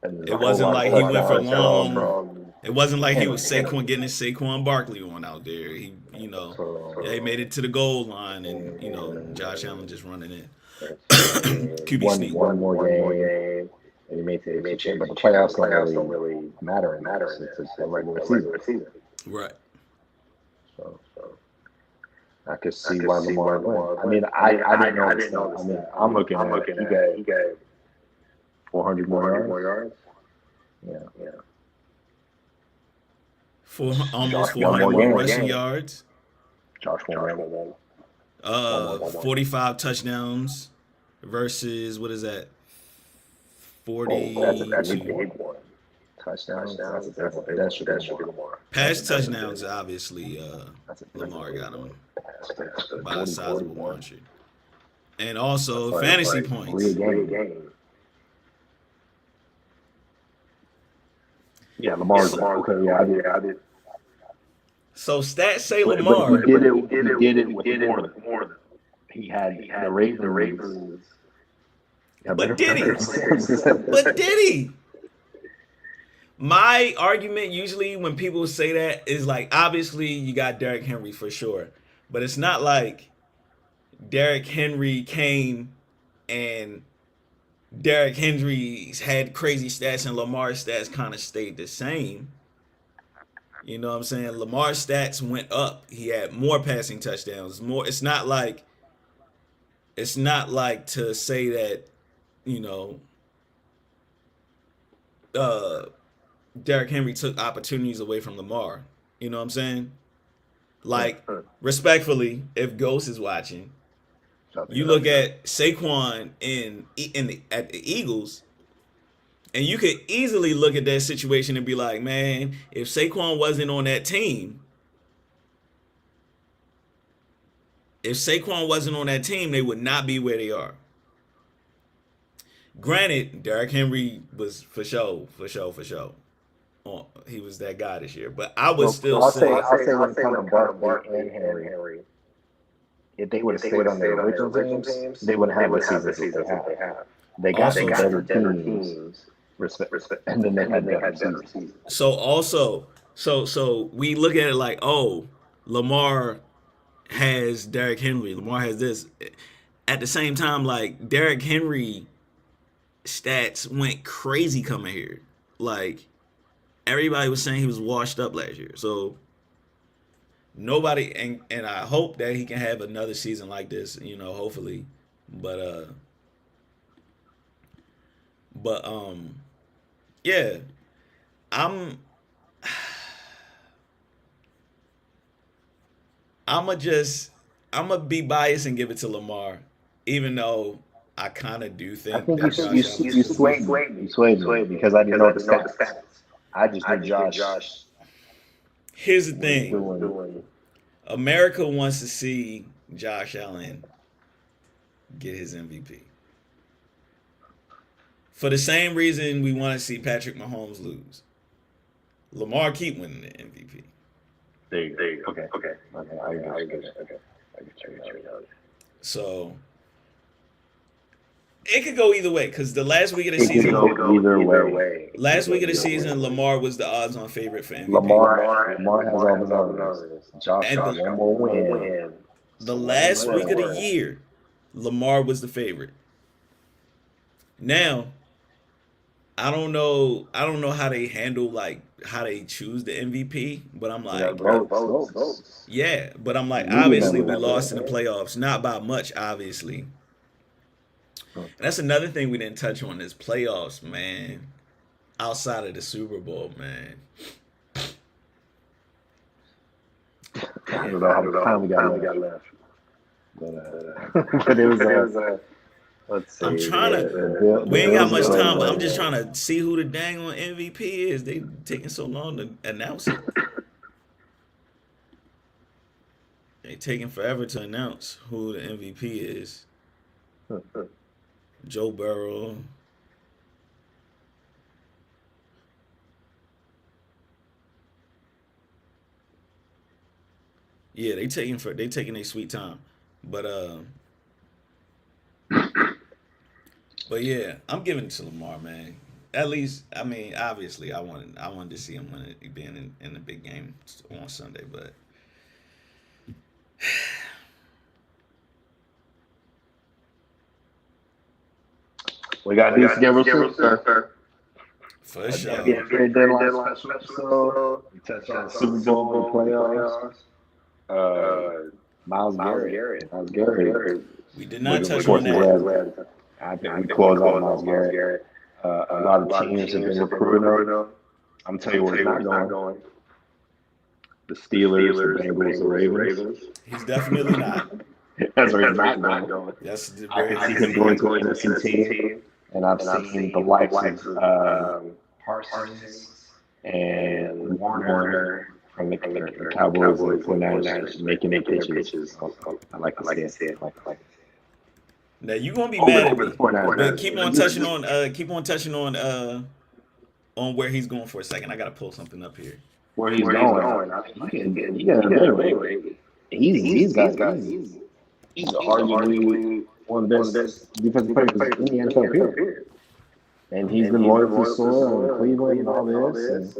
It wasn't like he went for long. It wasn't like he was getting his Saquon Barkley on out there. He made it to the goal line, and Josh Allen just running in. QB sneak. One more game, and he made it. But the playoffs don't really matter. It's a regular season. Right. So I could see why Lamar won. I mean, I didn't know this stuff. I mean, I'm looking at he got 400 more yards. Yeah. Almost 400 more rushing yards. Josh won. 45 touchdowns versus, what is that? 40. That's a big one. Touchdowns. That should be more. Pass touchdowns, obviously, Lamar got them by a sizable margin. And also fantasy points. Yeah, Lamar's okay. Yeah, I did. So stats say Lamar. He did it with more than he had the Ravens. But did he? My argument usually when people say that is like, obviously you got Derrick Henry for sure, but it's not like Derrick Henry came and Derrick Henry's had crazy stats and Lamar's stats kind of stayed the same. You know what I'm saying? Lamar's stats went up. He had more passing touchdowns. It's not like to say that, Derrick Henry took opportunities away from Lamar. You know what I'm saying? Like, respectfully, if Ghost is watching, you look at Saquon at the Eagles, and you could easily look at that situation and be like, man, if Saquon wasn't on that team, they would not be where they are. Granted, Derrick Henry was for sure. He was that guy this year, but I would I'll say when it comes to Barkley and Henry, if they would have stayed on their original teams, they wouldn't have the season they have. They got better teams. Respect. And then they had better seasons. So we look at it like, oh, Lamar has Derrick Henry. Lamar has this. At the same time, like, Derrick Henry stats went crazy coming here. Like, everybody was saying he was washed up last year. So nobody, and I hope that he can have another season like this, hopefully. But yeah, I'm gonna be biased and give it to Lamar, even though I kind of do think. I think you swayed me because I didn't know the stats. I just knew Josh. Here's the thing: America wants to see Josh Allen get his MVP. For the same reason we want to see Patrick Mahomes lose. Lamar keep winning the MVP. There you go. Okay. I get it. So it could go either way because the last week of the season, either way. Last week of the season, Lamar was the odds-on favorite for MVP. Lamar has all the numbers. Josh got one more win. The last week of the year, Lamar was the favorite. Now, I don't know how they handle, like, how they choose the MVP, but I'm like, votes. Yeah, but I'm like, obviously we lost in the playoffs, not by much, obviously. And that's another thing we didn't touch on is playoffs, man. Outside of the Super Bowl, man. I don't know how much time we got left. but it was let's see. I'm trying to. We ain't got much time, but I'm just trying to see who the dang on MVP is. They taking so long to announce it. They taking forever to announce who the MVP is. Joe Burrow. Yeah, they taking their sweet time, but yeah, I'm giving it to Lamar, man. At least, I mean, obviously, I wanted to see him win it, being in the big game on Sunday, but we got to do together, sir. for sure. Yeah, trade deadline special episode. We touched on Super Bowl and playoffs. Miles Garrett. We did not touch on that. I think we close out Miles Garrett. A lot of teams have been recruiting him. I'm telling you where he's not going. The Steelers, the Bengals, the Ravens. He's definitely not. That's where he's not going. That's the I very can see him going to an NFC team, and I've seen the likes of Parsons and Warner from the Cowboys and 49ers making their pitches. I like to see it. Now you gonna be mad at me, but But keep on touching on where he's going for a second. I gotta pull something up here. where he's going, you can evaluate. He's arguably one of the best defensive players in the NFL period. And he's been loyal to Sewell and Cleveland and all this.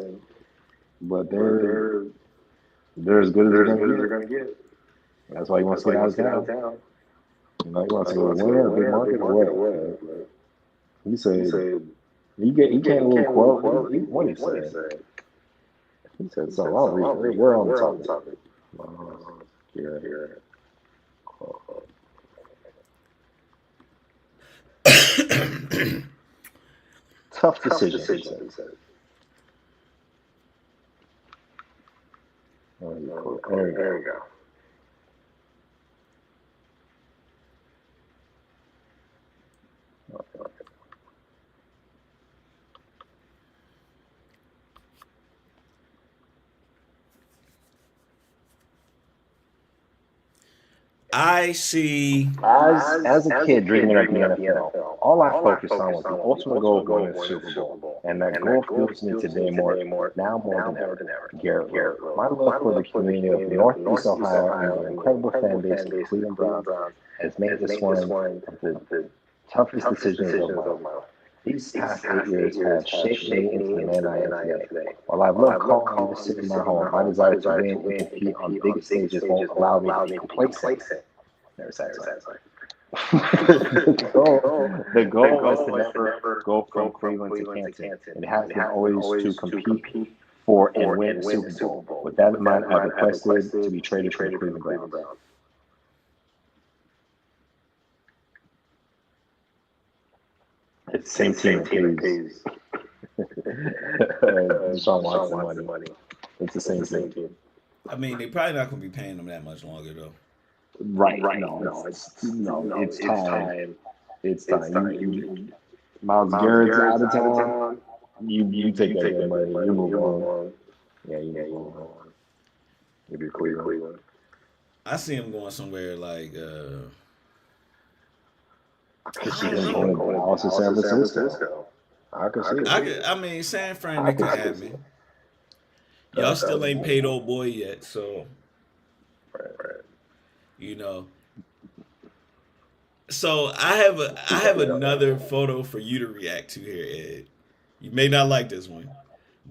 But they're as good as they're going to get. That's why he wants to get out of town. You know, he wants to go to winner, big market, or what. He said, he can't a little quote. What he said? He said something. I'll read it. We're on the topic. Here. Tough decision. He said. There you go. I see. As a kid dreaming of the NFL, all I focused on was the ultimate goal of winning the Super Bowl. And that goal fuels me today more than ever. Garrett Rowe. My love for the community of Northeast Ohio and the incredible fan base of the Cleveland Browns has made this one of the toughest decisions of my life. These past 8 years have shaped me into the man I am today. While I've loved calling to sit in my home, my desire to win and compete on big stages won't allow me to be complacent. Never satisfied. The goal was to never go from Cleveland to Canton. It has been always to compete for and win the Super Bowl. With that in mind, I've requested to be traded for the Cleveland Browns. It's the same team that pays Deshaun Watson money. It's the same team. I mean, they probably not gonna be paying him that much longer though. Right. No, it's time. It's time. Miles Garrett's out of town. You take that money. You move on. Yeah, you move on. If you're Cleveland. I see him going somewhere like. I could see him going also San Francisco. I could see it. I mean, San Fran, they could have me. Y'all still ain't paid old boy yet, so. Right. You know. So I have another photo for you to react to here, Ed. You may not like this one,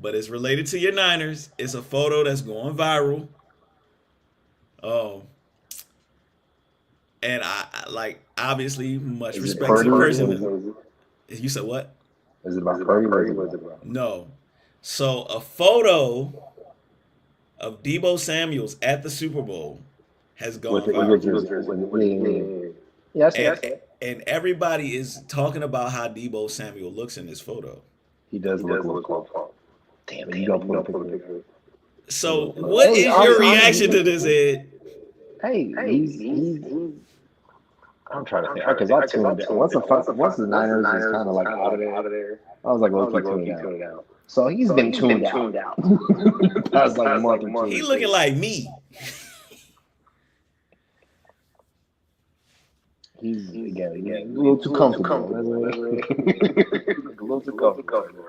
but it's related to your Niners. It's a photo that's going viral. And I like obviously much respect to the person. You said what? Is it about Purdy or is it about? No. So a photo of Deebo Samuels at the Super Bowl has gone viral. And everybody is talking about how Deebo Samuel looks in this photo. He does look like damn it, you don't put a picture. So what is your reaction to this, Ed? Hey, I'm trying to think because I tuned out. Once the Niners is kind of like out of there, I was like low-key tuned out. So he's been tuned out. That's like a month or two. He looking like me. He's again a little too comfortable. A little too comfortable.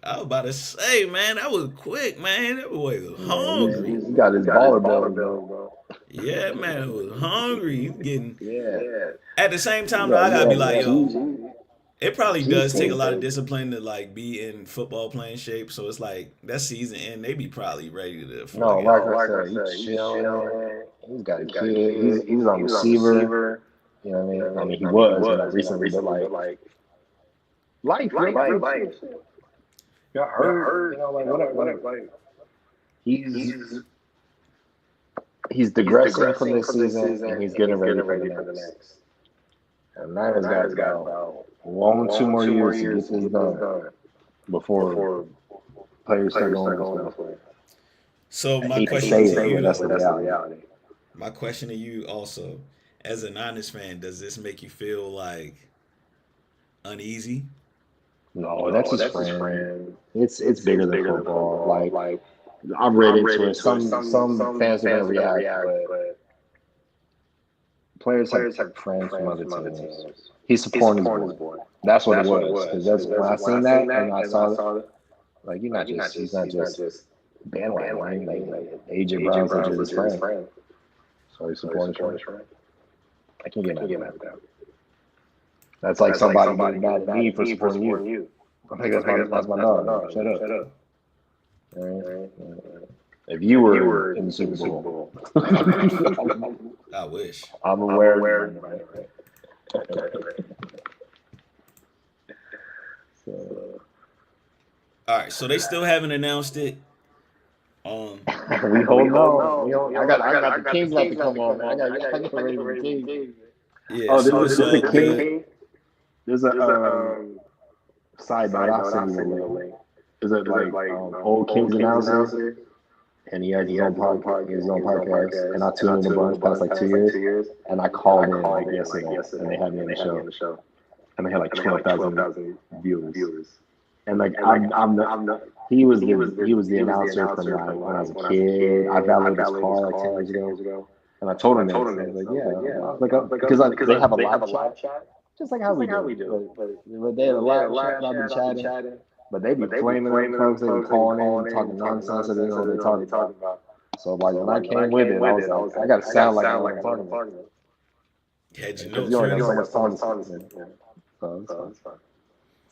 I was about to say, man, that was quick, man. That boy was hungry. He got his baller belly, bro. Yeah, man, it was hungry. He's getting. Yeah. At the same time, though, I gotta be like, yo, He's- it probably does take a lot of discipline to like be in football playing shape. So it's like that season end, they be probably ready to. No, like I said, he's chilling. He's got a kid. He's on receiver. You know what I mean? I mean, he was not recently, but like life. Got hurt. You know, like whatever. He's digressing from this season, and he's getting ready for the next. And Niners got about 2 more years to get this done before players start going elsewhere. So my I hate to question say to it, you, but that's the reality. my question to you also, as a Niners fan, does this make you feel like uneasy? No, that's his friend. It's bigger than football. Like I've read into it. Some fans are gonna react, but players have friends from other teams. He's supporting his boy. That's what it was. Because that's when I seen that and I saw it. Like he's not just bandwagon. Like AJ Brown's like his friend. So he's supporting his friend. I can't get mad at that. That's like somebody getting mad at me for supporting you. I think that's my dog. Shut up. All right. If you were in the Super Bowl, I wish. I'm aware. So, All right, so they still haven't announced it. we hold on. I got the Kings about to come on. I got ready for the Kings. Yeah, so there's it's a good. King. There's a side note. I'll send you the link. Is it like old Kings announcer? And he has his own podcast, and I tuned in a bunch past like 2 years, and I called in like yesterday, and they had me on the show, and they had like 12,000 viewers, and like he was the announcer from like when I was a kid. I valeted his car like 10 years ago, and I told him this. I was like, because they have a live chat, just like how we do. But they had a live chat. I've been chatting. But they be flaming up folks, they be calling in, talking nonsense, they know what they're talking about. So like when I came with it, I was like, I gotta sound like I'm talking about. Had you Because know, you only have so much time.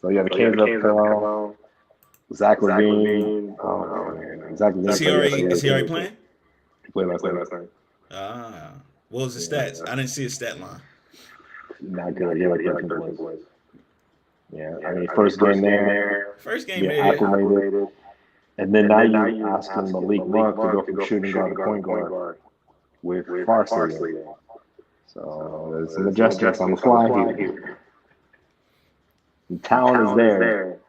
So yeah, the Kings up on Zach Levine. Oh man, Zach Levine. is he already playing? He played last night. What was his stats? I didn't see his stat line. Not good. Yeah, like 13 points. Yeah, I mean, first game there. First game there. Acclimated. And then now you asking Malik Monk to go from shooting guard to point guard with Farsley. So there's some adjustments on the fly here. The talent is there.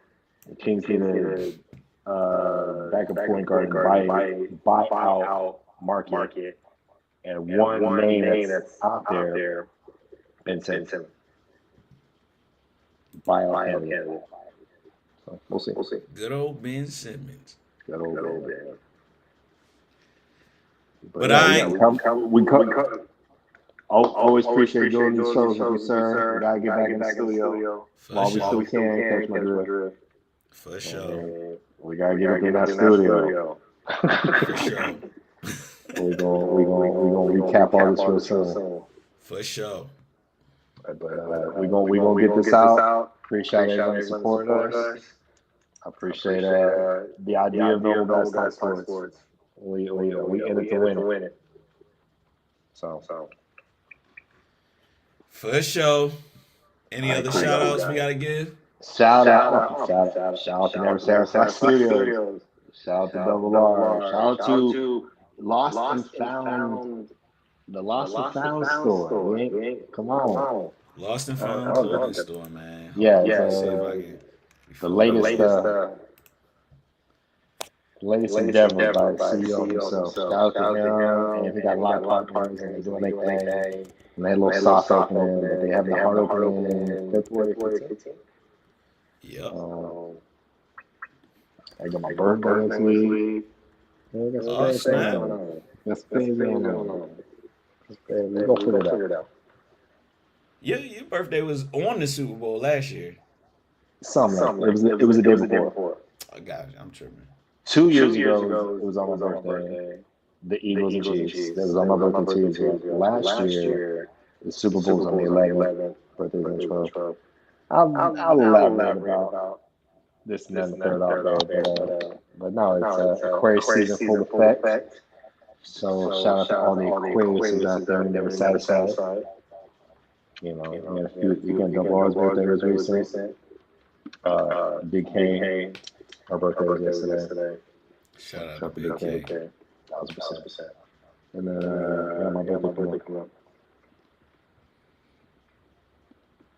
The Kings get a backup point guard and buy out market. And one name that's out there, Ben Simmons. Buyout candidate. So we'll see. Good old Ben Simmons. Good old Ben. But we always appreciate doing these shows with you, sir. We gotta get back in the studio while we still can. Catch my drift. For sure. We gotta get up in that studio. For sure. We're gonna recap all this real soon. For sure. But we're gonna get this out. Appreciate everybody supporting us. I appreciate the idea of Noble Guys Talk Sports. We in it to win it. So. For sure. Any other shout outs we gotta give? Shout out to Never Sarasota Studios. Shout out to Double R. Shout out to Lost and Found. The Lost and Found store. Come on. Lost and Found clothing store, man. Yeah. See if I can. The latest. latest endeavor by the CEO himself. Shout out to him, and he got a lot of partners, and they're doing their thing. And they had a little soft opening, but they having the hard opening in February 15th. Yep. I got my birthday next week. Yeah, got some Oh, things snap. going on. Got some things going on. We're going to figure it out. Your birthday was on the Super Bowl last year. Something like it was the day before. I got you. I'm tripping. 2 years ago, it was on my birthday. The Eagles and Chiefs. That was on my birthday 2 years ago. Last year, the Super Bowl was on the 11th. Birthday was on the 12th. I'll elaborate about this and then the third out there. But no, it's Aquarius season full effect. So shout out to all the Aquariuses out there and they were satisfied. You know, you can double Laura's birthday was recent. Big K, her birthday was yesterday. Shout out to Big K. 1,000%. And then my birthday coming up.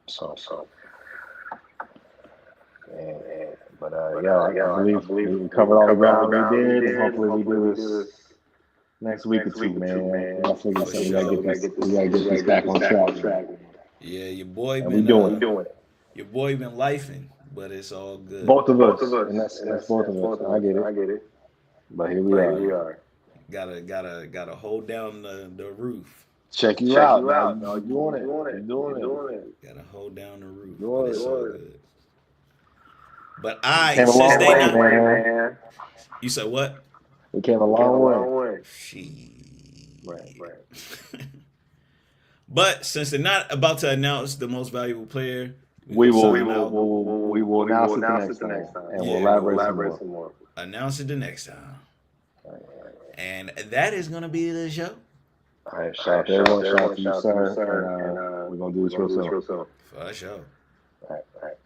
So. But I believe we covered all the ground we did, and hopefully we do this next week or two, man. I figure we gotta get this back on track. Yeah, your boy And been we doing it. Your boy been lifing, but it's all good. Both of us, and that's both of us. I get it. But here we are. Gotta hold down the roof. Check you out. No, you doing it. You're doing it. Gotta hold down the roof. Doing But it's all it. good. But I Came a long since they way, not. man. You said what? We came a long way. She. Right. But since they're not about to announce the most valuable player, We will announce it the next time, and we'll elaborate some more. Announce it the next time. And that is gonna be the show. All right, shout out to everyone. Shout out to you, sir. And we're gonna do this real soon. For sure. All right.